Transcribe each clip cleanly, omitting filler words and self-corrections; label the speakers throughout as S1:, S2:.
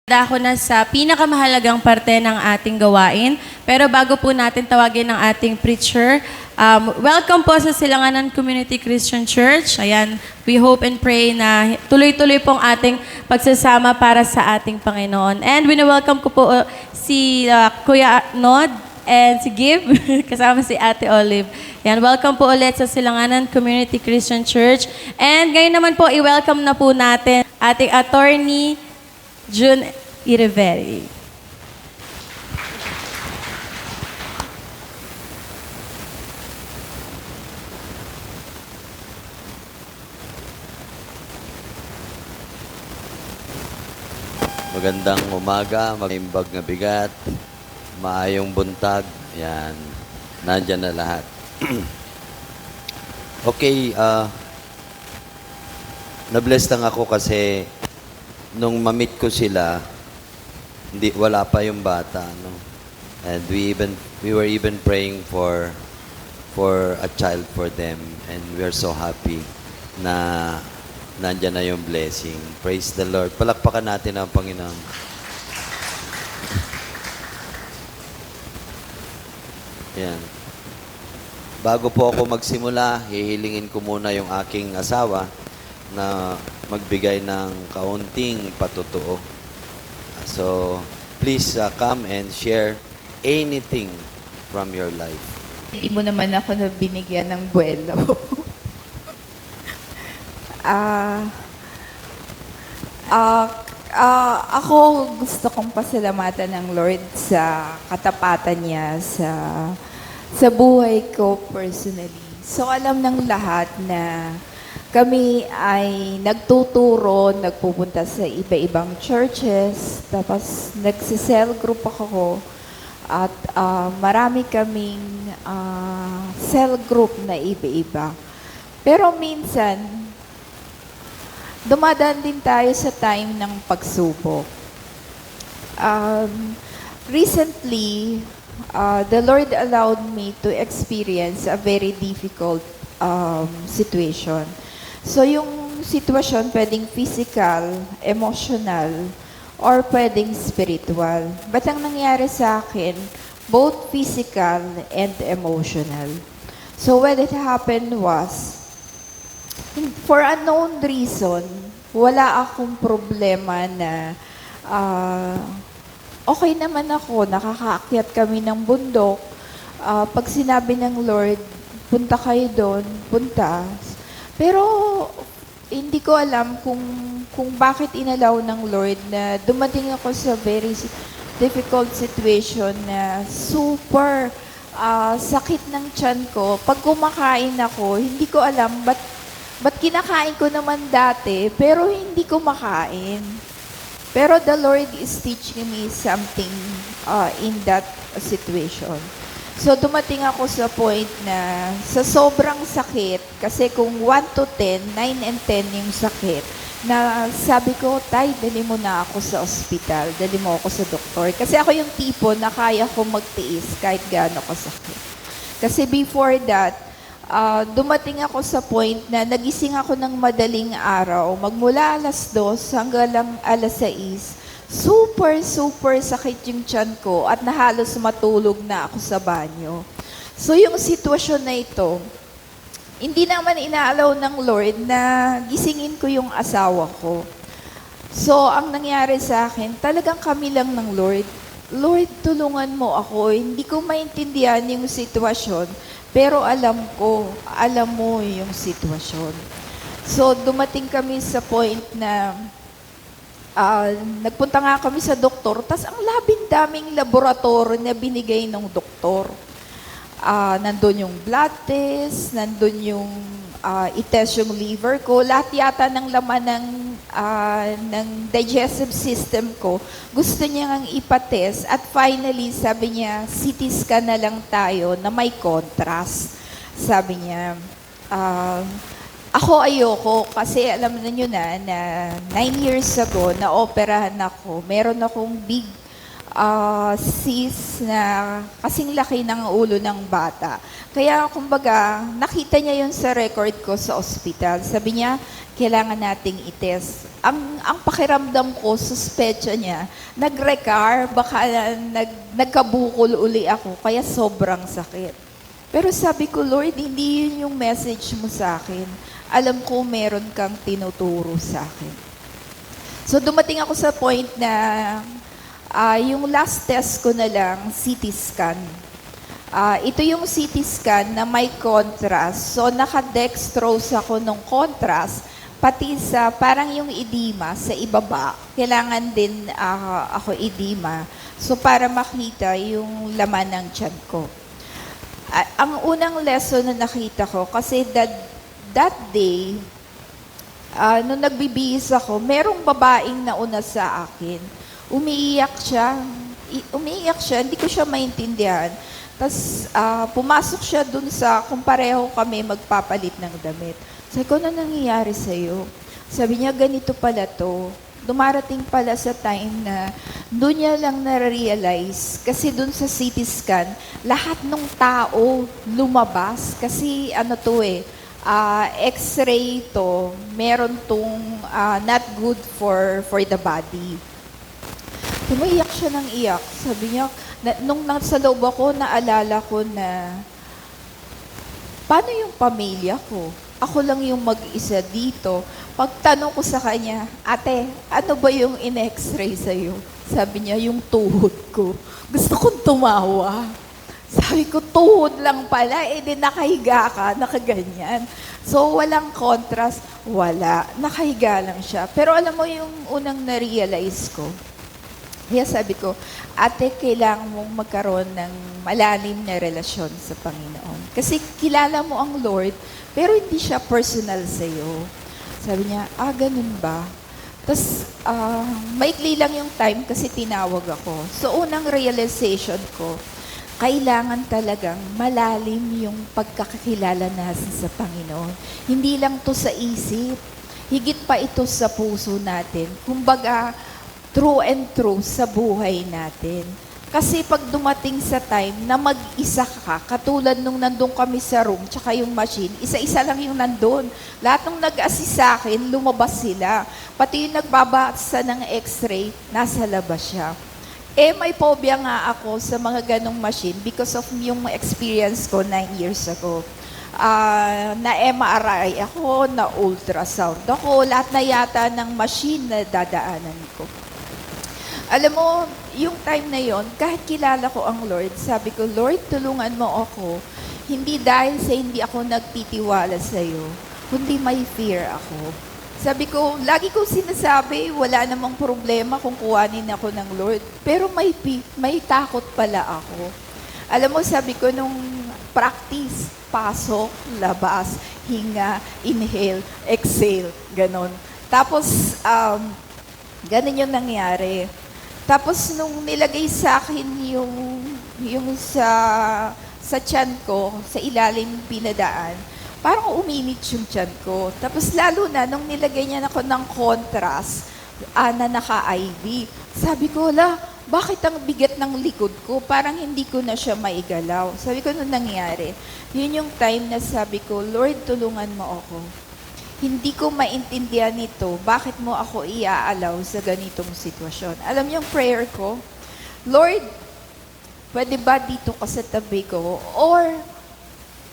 S1: Ako na sa pinakamahalagang parte ng ating gawain. Pero bago po natin tawagin ang ating preacher, welcome po sa Silanganan Community Christian Church. Ayan, we hope and pray na tuloy-tuloy pong ating pagsasama para sa ating Panginoon. And wini-welcome ko po si Kuya Nod and si Gib, kasama si Ate Olive. Ayan, welcome po ulit sa Silanganan Community Christian Church. And ngayon naman po, i-welcome na po natin ating attorney, June Ireveri.
S2: Magandang umaga, magimbag na bigat, maayong buntag, yan, nandyan na lahat. Okay, na-bless lang ako kasi nung ma-meet ko sila, wala pa yung bata, no? And we were even praying for a child for them, and we are so happy na nandyan na yung blessing. Praise the Lord. Palakpakan natin ang Panginoon. Yan. Bago po ako magsimula, hihilingin ko muna yung aking asawa na magbigay ng kaunting patutuo. So, please come and share anything from your life.
S3: Hindi mo naman ako na binigyan ng buwelo. Ako gusto kong pasalamatan ng Lord sa katapatan niya sa buhay ko personally. So alam ng lahat na kami ay nagtuturo, nagpupunta sa iba-ibang churches, tapos nagsi-cell group ako at marami kaming cell group na iba-iba. Pero minsan, dumadaan din tayo sa time ng pagsubok. Recently, the Lord allowed me to experience a very difficult situation. So yung sitwasyon pwedeng physical, emotional, or pwedeng spiritual. But ang nangyari sa akin, both physical and emotional. So what it happened was, for unknown reason, wala akong problema na okay naman ako, nakakaakyat kami ng bundok. Pag sinabi ng Lord, punta kayo doon, punta. Pero hindi ko alam kung bakit inalaw ng Lord na dumating ako sa very difficult situation na super sakit ng tiyan ko. Pag kumakain ako, hindi ko alam ba't kinakain ko naman dati, pero hindi ko makain. Pero the Lord is teaching me something in that situation. So, dumating ako sa point na sa sobrang sakit, kasi kung 1 to 10, 9 and 10 yung sakit, na sabi ko, Tay, dali mo na ako sa ospital, dali mo ako sa doktor. Kasi ako yung tipo na kaya ko magtiis kahit gaano kasakit. Kasi before that, dumating ako sa point na nagising ako ng madaling araw, magmula alas 2 hanggang alas 6, super sakit yung tiyan ko at nahalos matulog na ako sa banyo. So yung sitwasyon na ito, hindi naman inaalaw ng Lord na gisingin ko yung asawa ko. So ang nangyari sa akin, talagang kami lang ng Lord. Lord, tulungan mo ako. Hindi ko maintindihan yung sitwasyon, pero alam mo yung sitwasyon. So dumating kami sa point na nagpunta nga kami sa doktor, tas ang labing-daming laboratory na binigay ng doktor. Nandun yung blood test, nandun yung i-test yung liver ko, lahat yata ng laman ng digestive system ko, gusto niya ngang ipatest, at finally, sabi niya, CT scan na lang tayo na may contrast. Sabi niya, ako ayoko kasi alam niyo na 9 years ago na operahan ako. Meron akong big sis na kasing laki ng ulo ng bata. Kaya kumbaga, nakita niya yun sa record ko sa ospital. Sabi niya, kailangan nating itest. Ang pakiramdam ko, suspecha niya, nag-recar, baka nagkabukol uli ako, kaya sobrang sakit. Pero sabi ko, Lord, hindi yun yung message mo sa akin. Alam ko meron kang tinuturo sa akin. So dumating ako sa point na yung last test ko na lang, CT scan. Ito yung CT scan na may contrast. So naka-dextrose ako ng contrast, pati sa parang yung edema sa ibaba. Kailangan din ako edema. So para makita yung laman ng tiyan ko. Ang unang lesson na nakita ko, kasi that day, nung nagbibihis ako, merong babaeng nauna sa akin. Umiiyak siya, hindi ko siya maintindihan. Tapos pumasok siya dun sa, kung pareho kami magpapalit ng damit. Sabi ko, ano nangyayari sa'yo? Sabi niya, ganito pala to. Dumarating pala sa time na doon niya lang na-realize, kasi doon sa CT scan, lahat ng tao lumabas. Kasi X-ray to, meron tong not good for the body. Umiiyak siya ng iyak. Sabi niya, nung nasa loob ako, naalala ko na, paano yung pamilya ko? Ako lang yung mag-isa dito. Pagtanong ko sa kanya, ate, ano ba yung in-x-ray sa'yo? Sabi niya, yung tuhod ko. Gusto kong tumawa. Sabi ko, tuhod lang pala, di nakahiga ka, nakaganyan. So, walang contrast, wala. Nakahiga lang siya. Pero alam mo yung unang na-realize ko, kaya sabi ko, ate, kailangan mong magkaroon ng malalim na relasyon sa Panginoon. Kasi kilala mo ang Lord, pero hindi siya personal sa'yo. Sabi niya, ganun ba? Tapos, maikli lang yung time kasi tinawag ako. So, unang realization ko, kailangan talagang malalim yung pagkakakilala natin sa Panginoon. Hindi lang to sa isip, higit pa ito sa puso natin. Kumbaga, true and true sa buhay natin. Kasi pag dumating sa time na mag-isa ka, katulad nung nandun kami sa room, tsaka yung machine, isa-isa lang yung nandun. Lahat ng nag-assist sa akin, lumabas sila. Pati yung nagbabasa ng x-ray, nasa labas siya. May phobia nga ako sa mga ganong machine because of yung experience ko 9 years ago. Na MRI ako, na ultrasound ako, lahat na yata ng machine na dadaanan ko. Alam mo, yung time na yon, kahit kilala ko ang Lord, sabi ko, Lord, tulungan mo ako. Hindi dahil sa hindi ako nagtitiwala sa iyo, kundi may fear ako. Sabi ko, lagi ko sinasabi, wala namang problema kung kuhanin ako ng Lord. Pero may takot pala ako. Alam mo, sabi ko, nung practice, pasok, labas, hinga, inhale, exhale, ganon. Tapos, ganon yung nangyari. Tapos nung nilagay sa akin yung sa tiyan ko, sa ilalim pinadaan, parang uminit yung tiyan ko. Tapos lalo na nung nilagay niya ako ng contrast, na naka-IV. Sabi ko, bakit ang bigat ng likod ko? Parang hindi ko na siya maigalaw. Sabi ko, nung nangyari, yun yung time na sabi ko, Lord, tulungan mo ako. Hindi ko maintindihan nito, bakit mo ako iaalaw sa ganitong sitwasyon. Alam niyo yung prayer ko, Lord, pwede ba dito ka sa tabi ko? Or,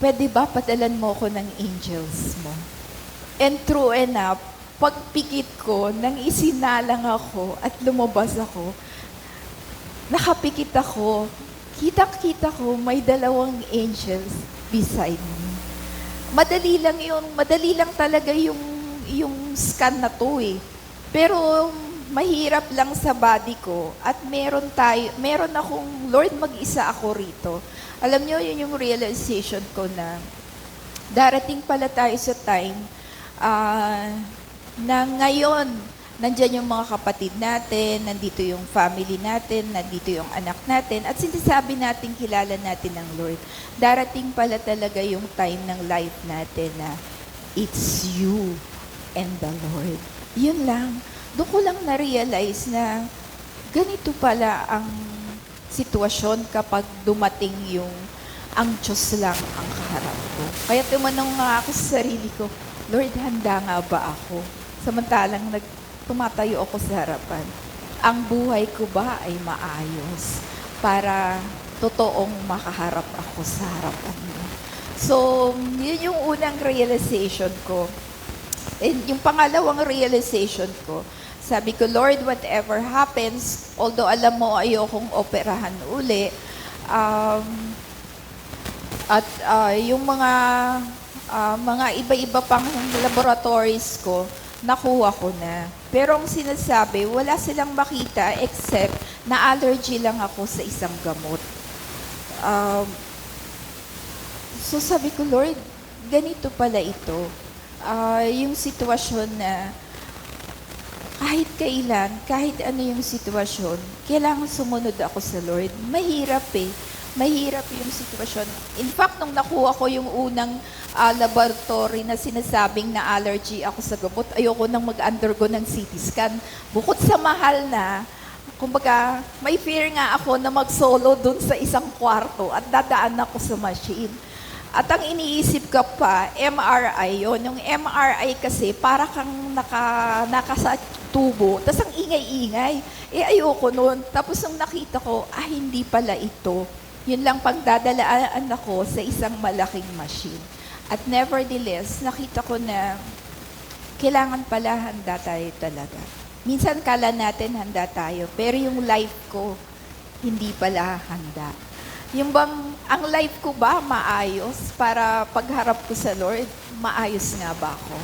S3: pwede ba padalan mo ako ng angels mo? And true enough, pagpikit ko, nang isinalang ako at lumabas ako, nakapikit ako, kita-kita ko, may 2 angels beside me. Madali lang talaga yung scan na to eh. Pero mahirap lang sa body ko at meron akong, Lord, mag-isa ako rito. Alam niyo, yun yung realization ko na darating pala tayo sa time na ngayon, nandyan yung mga kapatid natin, nandito yung family natin, nandito yung anak natin, at sinasabi natin, kilala natin ang Lord. Darating pala talaga yung time ng life natin na it's you and the Lord. Yun lang. Doon ko lang na-realize na ganito pala ang sitwasyon kapag dumating yung ang Diyos lang ang kaharap ko. Kaya tumanong nga ako sa sarili ko, Lord, handa nga ba ako? Samantalang tumatayo ako sa harapan. Ang buhay ko ba ay maayos para totoong makaharap ako sa harapan mo? So, yun yung unang realization ko. And yung pangalawang realization ko, sabi ko, Lord, whatever happens, although alam mo ayokong operahan uli, yung mga iba-iba pang laboratories ko, nakuha ko na. Pero ang sinasabi, wala silang makita except na allergy lang ako sa isang gamot. So sabi ko, Lord, ganito pala ito. Yung sitwasyon na kahit kailan, kahit ano yung sitwasyon, kailangan sumunod ako sa Lord. Mahirap eh. Mahirap yung sitwasyon. In fact, nung nakuha ko yung unang laboratory na sinasabing na allergy ako sa gamot, ayoko nang mag-undergo ng CT scan. Bukod sa mahal na, kumbaga, may fear nga ako na mag-solo dun sa isang kwarto at dadaan ako sa machine. At ang iniisip ka pa, MRI yon. Yung MRI kasi, para kang naka sa tubo, tas ang ingay-ingay. Ayoko nun. Tapos nung nakita ko, hindi pala ito. Yun lang pagdadalaan ako sa isang malaking machine. At nevertheless, nakita ko na kailangan pala handa tayo talaga. Minsan kala natin handa tayo, pero yung life ko, hindi pala handa. Yung bang, ang life ko ba maayos para pagharap ko sa Lord, maayos nga ba ako?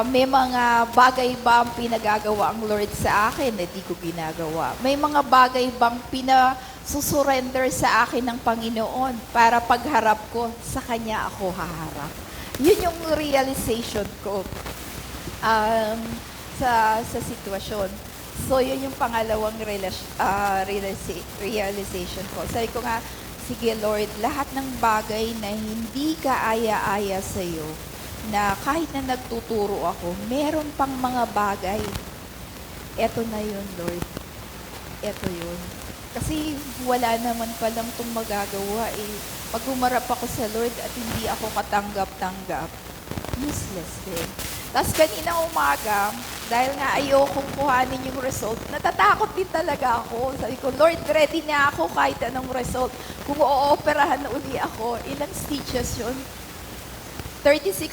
S3: May mga bagay ba ang pinagagawa ang Lord sa akin na di ko ginagawa? May mga bagay bang susurrender sa akin ng Panginoon para pagharap ko, sa Kanya ako haharap. Yun yung realization ko sa sitwasyon. So, yun yung pangalawang realization ko. Sabi ko nga, sige Lord, lahat ng bagay na hindi kaaya-aya sa'yo, na kahit na nagtuturo ako, meron pang mga bagay. Eto na yun, Lord. Eto yun. Kasi wala naman palang itong magagawa eh. Pag humarap ako sa Lord at hindi ako katanggap-tanggap, useless din. Tapos kanina umaga, dahil nga ayokong kuhanin yung result, natatakot din talaga ako. Sabi ko, Lord, ready na ako kahit anong result. Kung o-operahan na uli ako, ilang stitches yun? 36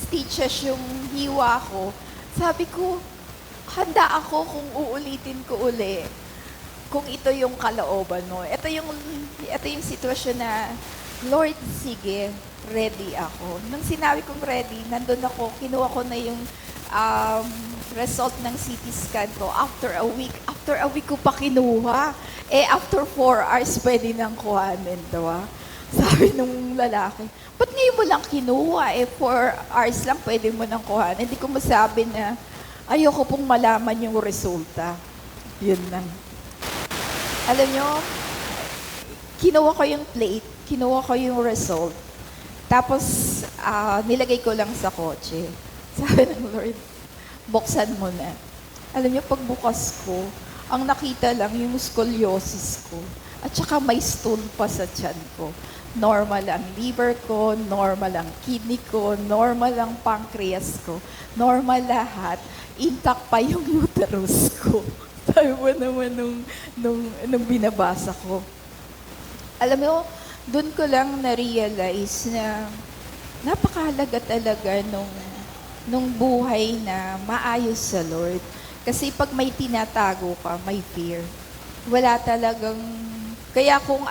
S3: stitches yung hiwa ko. Sabi ko, handa ako kung uulitin ko uli. Kung ito yung kalooban mo. Ito yung sitwasyon na, Lord, sige, ready ako. Nung sinabi kong ready, nandun ako, kinuha ko na yung result ng CT scan ko after a week. After a week ko pa kinuha. After 4 hours, pwede nang kuhanin, diba? Sabi nung lalaki, ba't ngayon mo lang kinuha? 4 hours lang pwede mo nang kuhanin. Hindi ko masabi na ayoko pong malaman yung resulta. Yun lang. Alam nyo, kinuha ko yung plate, kinuha ko yung result, tapos nilagay ko lang sa kotse. Sabi ng Lord, buksan mo na. Alam nyo, pagbukas ko, ang nakita lang yung scoliosis ko, at saka may stool pa sa tiyan ko. Normal ang liver ko, normal ang kidney ko, normal ang pancreas ko, normal lahat. Intact pa yung uterus ko. Sabi mo naman nung binabasa ko. Alam mo, doon ko lang na-realize na napakahalaga talaga nung buhay na maayos sa Lord. Kasi pag may tinatago ka, may fear. Wala talagang... Kaya kung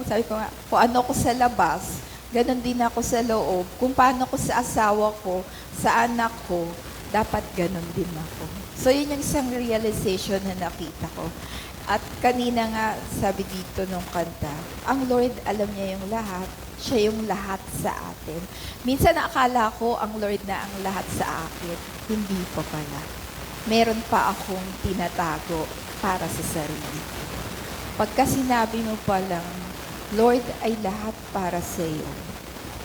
S3: sabi ko nga, kung ano ko sa labas, ganun din ako sa loob. Kung paano ko sa asawa ko, sa anak ko, dapat ganun din ako. So, yun yung isang realization na nakita ko. At kanina nga, sabi dito nung kanta, ang Lord, alam niya yung lahat. Siya yung lahat sa atin. Minsan akala ko, ang Lord na ang lahat sa akin. Hindi pa pala. Meron pa akong tinatago para sa sarili ko. Pagka sinabi mo palang, Lord ay lahat para sa iyo,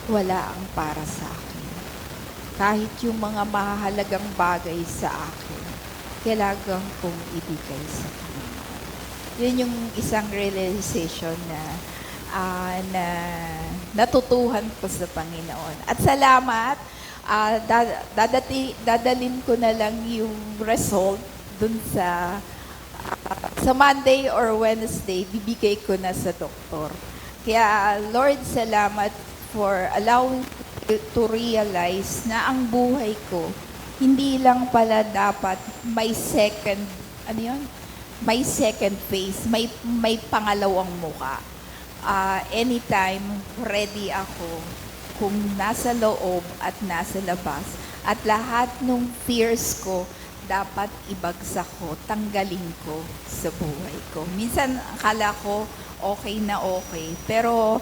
S3: wala ang para sa akin. Kahit yung mga mahalagang bagay sa akin, kailangan kong ibigay sa Panginoon. Yun yung isang realization na natutuhan ko sa Panginoon. At salamat, dadalin ko na lang yung result dun sa Monday or Wednesday, bibigay ko na sa doktor. Kaya Lord, salamat for allowing to realize na ang buhay ko, hindi lang pala dapat may second, may second face, may pangalawang muka. Anytime, ready ako kung nasa loob at nasa labas. At lahat ng fears ko, dapat ibagsak ko, tanggalin ko sa buhay ko. Minsan, akala ko okay na okay. Pero,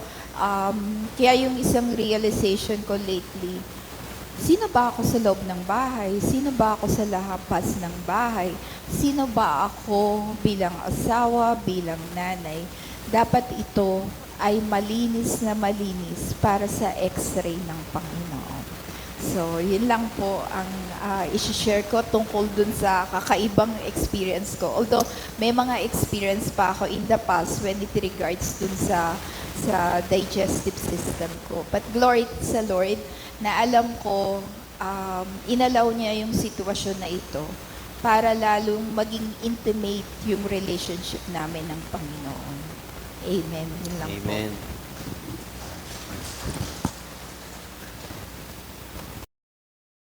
S3: kaya yung isang realization ko lately, sino ba ako sa loob ng bahay? Sino ba ako sa lahapas ng bahay? Sino ba ako bilang asawa, bilang nanay? Dapat ito ay malinis na malinis para sa x-ray ng Panginoon. So, yun lang po ang isi-share ko tungkol dun sa kakaibang experience ko. Although, may mga experience pa ako in the past when it regards dun sa digestive system ko. But glory sa Lord na alam ko, inalaw niya yung sitwasyon na ito para lalong maging intimate yung relationship namin ng Panginoon. Amen. Yun lang po.
S2: Amen.